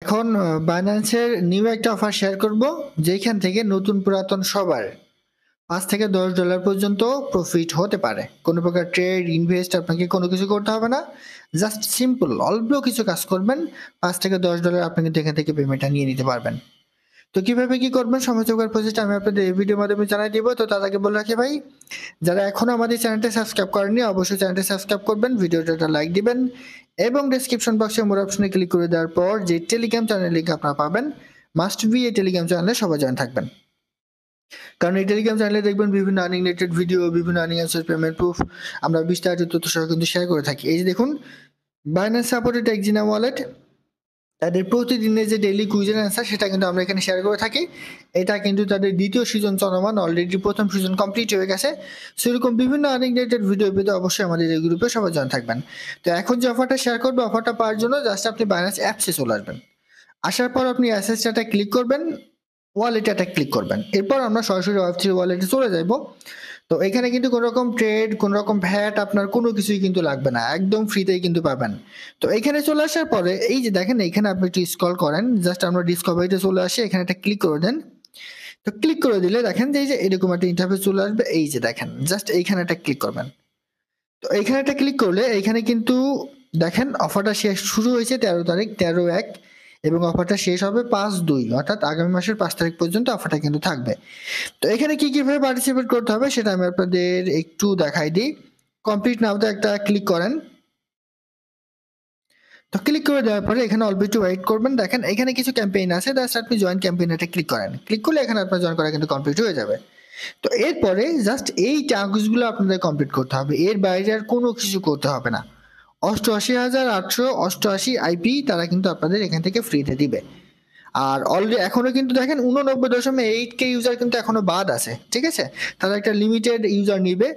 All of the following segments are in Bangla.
এখন বাইন্যান্সের নিউ একটা অফার শেয়ার করব, যেখান থেকে নতুন পুরাতন সবার $5 থেকে $10 পর্যন্ত প্রফিট হতে পারে। কোনো প্রকার ট্রেড ইনভেস্ট আপনাকে কোনো কিছু করতে হবে না, জাস্ট সিম্পল অল্প কিছু কাজ করবেন, $5 থেকে $10 আপনি কিন্তু এখান থেকে পেমেন্টটা নিয়ে নিতে পারবেন। তো কিভাবে কি করবেন সমস্ত প্রসেসটা আমি আপনাদের এই ভিডিওর মাধ্যমে জানাই দিব। তো তার আগে বলে রাখি ভাই, যারা এখনো আমাদের চ্যানেলটা সাবস্ক্রাইব করেননি অবশ্যই চ্যানেলটা সাবস্ক্রাইব করবেন, ভিডিওটা লাইক দিবেন এবং ডেসক্রিপশন বক্সে মোর অপশনে ক্লিক করে দেওয়ার পর যে টেলিগ্রাম চ্যানেল লিংক আপনারা পাবেন, মাস্ট বি এই টেলিগ্রাম চ্যানেলে সবাই জয়েন থাকবেন। কারণ এই টেলিগ্রাম চ্যানেলে দেখবেন বিভিন্ন আর্নিং রিলেটেড ভিডিও, বিভিন্ন আর্নিং অ্যান্সার, পেমেন্ট প্রুফ আমরা বিস্তারিত তথ্য সহ কিন্তু শেয়ার করে থাকি। এই যে দেখুন, বাইন্যান্স সাপোর্টেড এক্সিনা ওয়ালেট তাদের প্রতিদিনের যে ডেইলি কুইজের অ্যান্সার সেটা কিন্তু আমরা এখানে শেয়ার করে থাকি। এটা কিন্তু তাদের দ্বিতীয় সিজন চলমান, অলরেডি প্রথম সিজন কমপ্লিট হয়ে গেছে। সেরকম বিভিন্ন আর্নিং রিলেটেড ভিডিও পেতে অবশ্যই আমাদের এই গ্রুপে সবাই জয়েন থাকবেন। তো এখন যে অফারটা শেয়ার করবো, অফারটা পাওয়ার জন্য জাস্ট আপনি বাইন্যান্স অ্যাপসে চলে আসবেন। আসার পর আপনি অ্যাসেসটা ক্লিক করবেন, ওয়ালেটটা ক্লিক করবেন। এরপর আমরা সরাসরি Web3 ওয়ালেটে চলে যাব। তো এখানে কিন্তু কোনো রকম ট্রেড, কোনো রকম ভ্যাট আপনার কোনো কিছুই কিন্তু লাগবে না, একদম ফ্রিতেই কিন্তু পাবেন। তো এখানে চলে আসার পরে এই যে দেখেন, এখানে আপনি একটু স্ক্রল করেন, জাস্ট আমরা ডিসকভারিতে চলে আসি, এখানে একটা ক্লিক করে দেন। তো ক্লিক করে দিলে দেখেন যে এই যে এরকম একটা ইন্টারফেস চলে আসবে। এই যে দেখেন, জাস্ট এইখানে একটা ক্লিক করবেন। তো এইখানে একটা ক্লিক করলে এইখানে কিন্তু দেখেন অফারটা শেষ শুরু হয়েছে 13 তারিখ 13/1 এবং অফারটা শেষ হবে 5/2, অর্থাৎ আগামী মাসের 5 তারিখ পর্যন্ত অফারটা কিন্তু থাকবে। তো এখানে কিভাবে পার্টিসিপেট করতে হবে সেটা আমি আপনাদের একটু দেখাই দিই। কমপ্লিট নাওতে একটা ক্লিক করেন। তো ক্লিক করে দেওয়ার পরে এখানে অল্প একটু ওয়েট করবেন। দেখেন এখানে কিছু ক্যাম্পেইন আছে, জাস্ট আপনি জয়েন ক্যাম্পেইন এটা ক্লিক করেন। ক্লিক করলে এখানে আপনার জয়েন করা কিন্তু কমপ্লিট হয়ে যাবে। তো এরপরে জাস্ট এই টাস্কগুলো আপনাদের কমপ্লিট করতে হবে, এর বাইরে আর কোনো কিছু করতে হবে না। 88,888 আইপি তারা কিন্তু আপনাদের এখান থেকে ফ্রিতে দিবে। আর অলরেডি এখনো কিন্তু দেখেন 89.8K ইউজার কিন্তু এখনো বাদ আছে, ঠিক আছে? তারা একটা লিমিটেড ইউজার নিবে।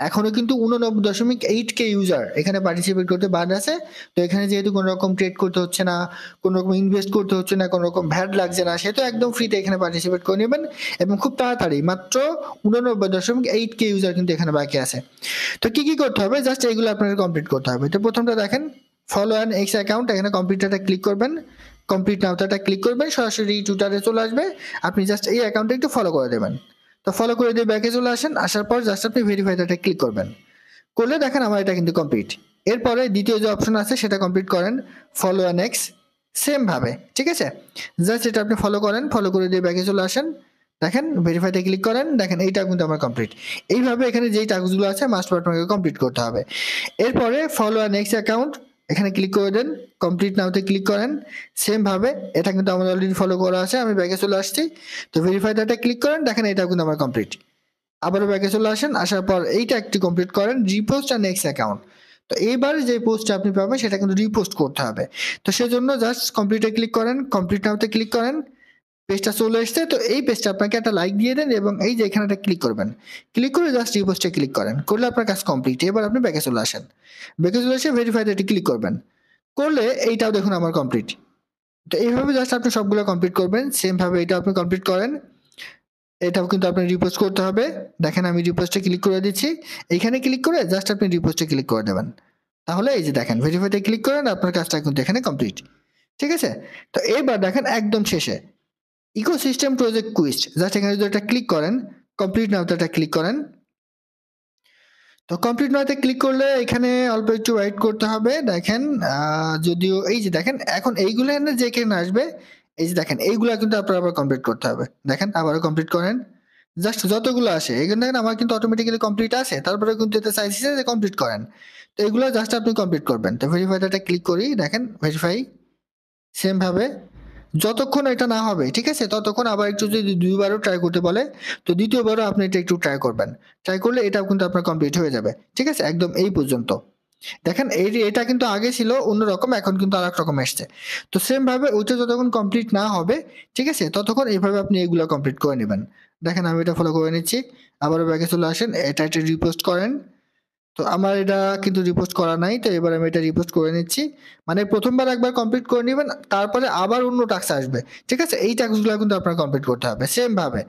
এখনো কিন্তু 89.8K ইউজার এখানে পার্টিসিপেট করতে বাদ আছে। তো এখানে যেহেতু কোনো রকম ট্রেড করতে হচ্ছে না, কোনো রকম ইনভেস্ট করতে হচ্ছে না, কোনো রকম ভ্যাট লাগছে না, সে তো একদম ফ্রিতে এখানে পার্টিসিপেট করে নেবেন এবং খুব তাড়াতাড়ি। মাত্র 89.8K ইউজার কিন্তু এখানে বাকি আছে। তো কি করতে হবে, জাস্ট এইগুলো আপনাকে কমপ্লিট করতে হবে। তো প্রথমটা দেখেন, ফলো অ্যান এক্স অ্যাকাউন্ট, এখানে কমপ্লিটটা ক্লিক করবেন, কমপ্লিট নাওটা ক্লিক করবেন, সরাসরি টুইটারে চলে আসবে। আপনি জাস্ট এই অ্যাকাউন্টটা একটু ফলো করে দেবেন। তো ফলো করে দিয়ে ব্যাকে চলে আসেন, আসার পর জাস্ট আপনি ভেরিফাইটা ক্লিক করবেন। করলে দেখেন আমার এটা কিন্তু কমপ্লিট। এরপরে দ্বিতীয় যে অপশন আছে সেটা কমপ্লিট করেন, ফলো অ্যান এক্স, সেম ভাবে, ঠিক আছে? জাস্ট এটা আপনি ফলো করেন, ফলো করে দিয়ে ব্যাকে চলে আসেন। দেখেন ভেরিফাইতে ক্লিক করেন, দেখেন এইটা কিন্তু আমার কমপ্লিট। এইভাবে এখানে যেই টাস্কগুলো আছে মাস্ট আপনাকে কমপ্লিট করতে হবে। এরপরে ফলো অ্যান এক্স অ্যাকাউন্ট, এখানে ক্লিক করে দেন, কমপ্লিট নাওতে ক্লিক করেন। সেম ভাবে এটা কিন্তু আমার অলরেডি ফলো করা আছে, আমি ব্যাকে চলে আসছি। তো ভেরিফাই ডাটা ক্লিক করেন, দেখেন এটা কিন্তু আমার কমপ্লিট। আবারও ব্যাকে চলে আসেন, আসার পর এইটা একটু কমপ্লিট করেন, রিপোস্ট আর নেক্সট অ্যাকাউন্ট। তো এইবার যে পোস্টটা আপনি পাবেন সেটা কিন্তু রিপোস্ট করতে হবে। তো সেজন্য জাস্ট কমপ্লিটে ক্লিক করেন, কমপ্লিট নাওতে ক্লিক করেন, পেজটা চলে এসছে। তো এই পেজটা আপনাকে একটা লাইক দিয়ে দেন এবং এই যে এখানে একটা ক্লিক করবেন, ক্লিক করে জাস্ট রিপোস্টে ক্লিক করেন, করলে আপনার কাজ কমপ্লিট। এবার আপনি ব্যাকে চলে আসেন, ব্যাকে চলে এসে ভেরিফাইতে ক্লিক করবেন, করলে এইটাও দেখুন আমার কমপ্লিট। তো এইভাবে জাস্ট আপনি সবগুলো কমপ্লিট করবেন, সেম ভাবে এটা আপনি কমপ্লিট করেন। এটাও কিন্তু আপনার রিপোস্ট করতে হবে। দেখেন আমি রিপোস্টে ক্লিক করে দিচ্ছি, এইখানে ক্লিক করে জাস্ট আপনি রিপোস্টে ক্লিক করে দেবেন। তাহলে এই যে দেখেন ভেরিফাইতে ক্লিক করেন, আপনার কাজটা কিন্তু এখানে কমপ্লিট, ঠিক আছে? তো এবার দেখেন একদম শেষে ইকোসিস্টেম প্রজেক্ট কুইজ, জাস্ট এখানে যদি একটা ক্লিক করেন, কমপ্লিট নাওতে একটা ক্লিক করেন। তো কমপ্লিট নাওতে ক্লিক করলে এখানে অল্প একটু ওয়েট করতে হবে। দেখেন যদিও এই যে দেখেন এখন এইগুলো যে এখানে আসবে, এই যে দেখেন এইগুলা কিন্তু আপনার আবার কমপ্লিট করতে হবে। দেখেন আবারও কমপ্লিট করেন, জাস্ট যতগুলো আসে এখানে দেখেন আমার কিন্তু অটোমেটিক্যালি কমপ্লিট আছে, তারপরে কিন্তু এটা চাইছে যে কমপ্লিট করেন। তো এগুলো জাস্ট আপনি কমপ্লিট করবেন। তো ভেরিফাইটা ক্লিক করি, দেখেন ভেরিফাই, সেম ভাবে যতক্ষণ এটা না হবে, ঠিক আছে, ততক্ষণ আবার একটু যদি দুইবারও ট্রাই করতে বলে, তো দ্বিতীয়বারও আপনি এটা একটু ট্রাই করবেন। ট্রাই করলে এটাও কিন্তু আপনার কমপ্লিট হয়ে যাবে, ঠিক আছে? একদম এই পর্যন্ত। দেখেন এটা কিন্তু আগে ছিল অন্যরকম, এখন কিন্তু আরেক রকম এসছে। তো সেম ভাবে ওইটা যতক্ষণ কমপ্লিট না হবে, ঠিক আছে, ততক্ষণ এইভাবে আপনি এগুলো কমপ্লিট করে নেবেন। দেখেন আমি এটা ফলো করে নিচ্ছি, আবারও ব্যাকে চলে আসেন, এটা একটা রিপোস্ট করেন। তো আমার এটা কিন্তু রিপোস্ট করা নাই, তো এবার আমি এটা রিপোস্ট করে নিচ্ছি। মানে প্রথমবার একবার কমপ্লিট করে নেবেন, তারপরে আবার অন্য টাস্ক আসবে, ঠিক আছে? এই টাস্কগুলো কিন্তু আপনার কমপ্লিট করতে হবে সেম ভাবে।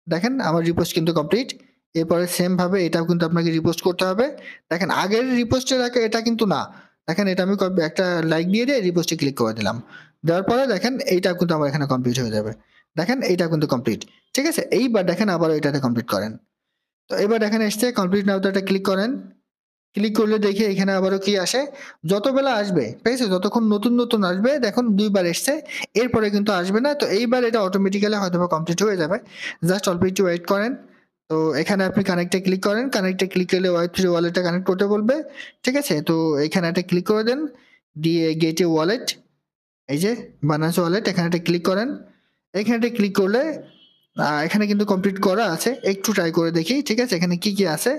দেখেন আমার রিপোস্ট কিন্তু কমপ্লিট। এরপরে সেম ভাবে এটাও কিন্তু আপনাকে রিপোস্ট করতে হবে। দেখেন আগের রিপোস্টের আগে এটা কিন্তু না। দেখেন এটা আমি একটা লাইক দিয়ে রিপোস্টে ক্লিক করে দিলাম, দেওয়ার পরে দেখেন এইটা কিন্তু আমার এখানে কমপ্লিট হয়ে যাবে। দেখেন এইটা কিন্তু কমপ্লিট। ঠিক আছে? এইবার দেখেন আবারও এটাতে কমপ্লিট করেন। তো এবার দেখেন এসছে কমপ্লিট নাও, তো এটা ক্লিক করেন। ক্লিক করলে দেখি এখানে আবারও কি আসে, যত বেলা আসবে, ঠিক আছে, যতক্ষণ নতুন নতুন আসবে, দেখুন 2 বার এসছে, এরপরে কিন্তু আসবে না। তো এইবার এটা অটোমেটিক্যালি হয়তোবা কমপ্লিট হয়ে যাবে। জাস্ট অল্প একটু ওয়েট করেন। তো এখানে আপনি কানেক্টে ক্লিক করেন, কানেক্টে ক্লিক করলে ওয়েব3 ওয়ালেটটা কানেক্ট করতে বলবে। ঠিক আছে? তো এখানে একটা ক্লিক করে দেন, দিয়ে গেট এ ওয়ালেট, এই যে বানাস ওয়ালেট, এখানে একটা ক্লিক করেন। এখানে একটা ক্লিক করলে এখানে কিন্তু কমপ্লিট করা আছে, একটু ট্রাই করে দেখি। ঠিক আছে? এখানে কি কি আছে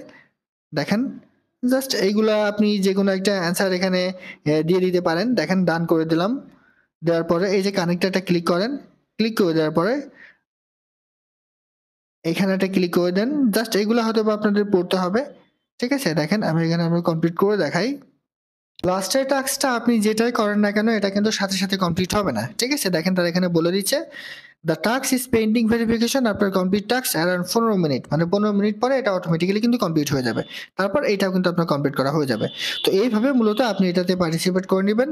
দেখেন। জাস্ট এইগুলা আপনি যে কোনো একটা অ্যান্সার এখানে দিয়ে দিতে পারেন। দেখেন ডান করে দিলাম। দেওয়ার পরে এই যে কানেক্টরটা ক্লিক করেন। ক্লিক করে দেওয়ার পরে এখানে একটা ক্লিক করে দেন। জাস্ট এগুলা হয়তোবা আপনাদের পড়তে হবে। ঠিক আছে? দেখেন আমি এখানে কমপ্লিট করে দেখাই। লাস্টের টাস্কটা আপনি যেটাই করেন না কেন এটা কিন্তু সাথে সাথে কমপ্লিট হবে না। ঠিক আছে? দেখেন তারা এখানে বলে দিচ্ছে the task is pending verification after complete task around 15 minute, মানে 15 মিনিট পরে এটা অটোমেটিক্যালি কিন্তু কমপ্লিট হয়ে যাবে। তারপর এইটাও কিন্তু আপনার কমপ্লিট করা হয়ে যাবে। তো এইভাবে মূলত আপনি এটাতে পার্টিসিপেট করে নেবেন,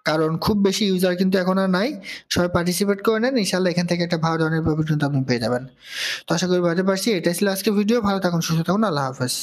কারণ খুব বেশি ইউজার কিন্তু এখন আর নাই। সবাই পার্টিসিপেট করে নেন, ইনশাল্লাহ এখান থেকে একটা ভালো ধরনের প্রফিট কিন্তু আপনি পেয়ে যাবেন। তো আশা করি বুঝতে পারছি। এটাই ছিল আজকে ভিডিও। ভালো থাকুন, সুস্থ থাকুন, আল্লাহ হাফেজ।